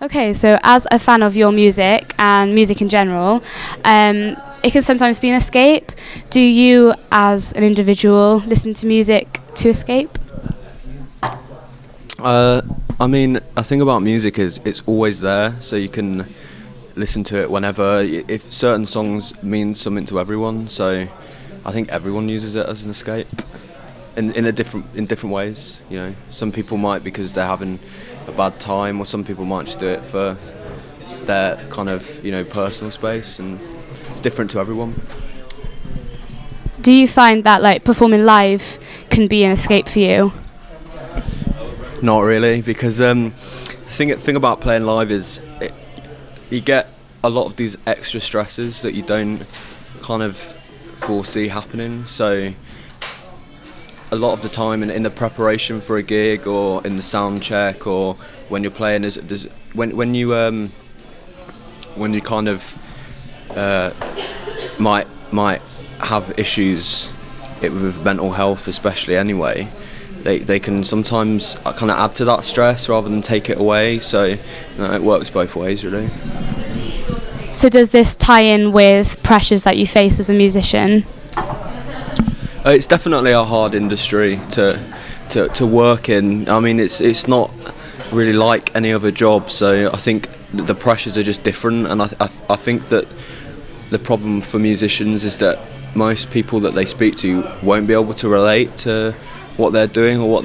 Okay, so as a fan of your music and music in general, it can sometimes be an escape. Do you, as an individual, listen to music to escape? I think about music is it's always there, so you can listen to it whenever. If certain songs mean something to everyone, so I think everyone uses it as an escape in different ways. You know, some people might because they're having a bad time, or some people might just do it for their kind of personal space, and it's different to everyone. Do you find that like performing live can be an escape for you? Not really, because the thing about playing live is you get a lot of these extra stresses that you don't kind of foresee happening. So a lot of the time in the preparation for a gig, or in the sound check, or when you're playing, when you kind of might have issues with mental health, especially anyway. They can sometimes kind of add to that stress rather than take it away. So it works both ways, really. So does this tie in with pressures that you face as a musician? It's definitely a hard industry to work in. I mean, it's not really like any other job. So I think the pressures are just different, and I think that the problem for musicians is that most people that they speak to won't be able to relate to what they're doing, or what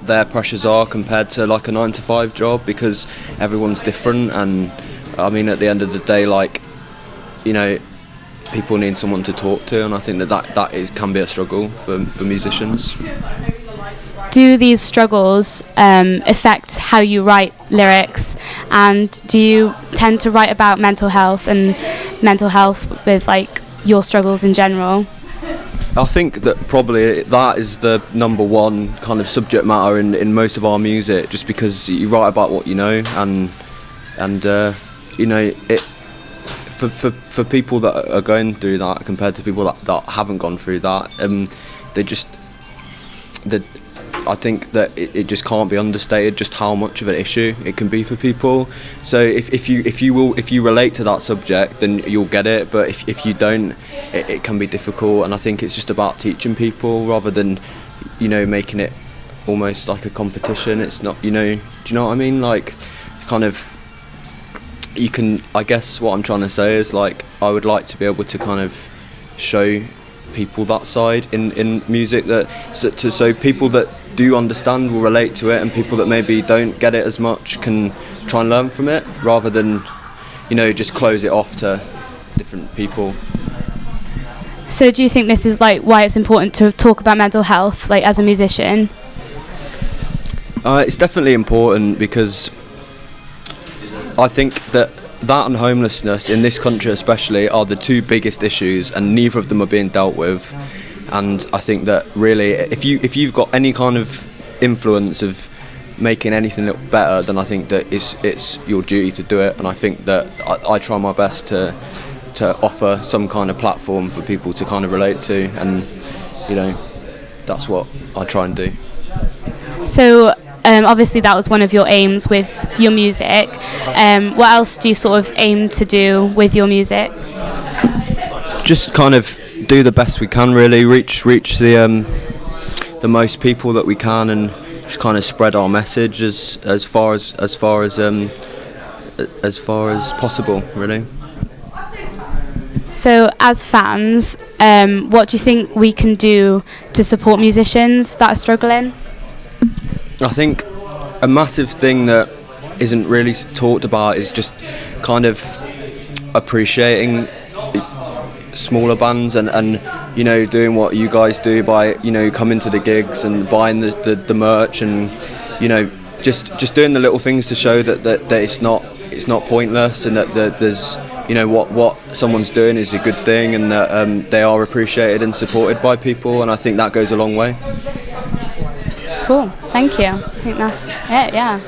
their pressures are compared to like a 9-to-5 job, because everyone's different. And I mean, at the end of the day, people need someone to talk to, and I think that can be a struggle for musicians. Do these struggles affect how you write lyrics, and do you tend to write about mental health with like your struggles in general? I think that probably that is the number one kind of subject matter in most of our music, just because you write about what you know, and it for people that are going through that compared to people that haven't gone through that, I think that it just can't be understated just how much of an issue it can be for people. So if you relate to that subject, then you'll get it. But if you don't, it can be difficult. And I think it's just about teaching people rather than making it almost like a competition. It's not, do you know what I mean? Like, kind of, you can. I guess what I'm trying to say is, like, I would like to be able to kind of show people that side in music, so people that do understand will relate to it, and people that maybe don't get it as much can try and learn from it, rather than just close it off to different people. So do you think this is like why it's important to talk about mental health, like, as a musician? It's definitely important, because I think that and homelessness in this country especially are the two biggest issues, and neither of them are being dealt with. And I think that really, if you've got any kind of influence of making anything look better, then I think that it's your duty to do it. And I think that I try my best to offer some kind of platform for people to kind of relate to, and that's what I try and do. So obviously that was one of your aims with your music. What else do you sort of aim to do with your music? Just kind of do the best we can, really, reach the most people that we can, and just kind of spread our message as far as possible, really. So as fans, what do you think we can do to support musicians that are struggling? I think a massive thing that isn't really talked about is just kind of appreciating smaller bands, and doing what you guys do by coming to the gigs and buying the merch, and just doing the little things to show that it's not pointless, and that there's what someone's doing is a good thing, and that they are appreciated and supported by people, and I think that goes a long way. Cool, thank you. I think that's it, yeah.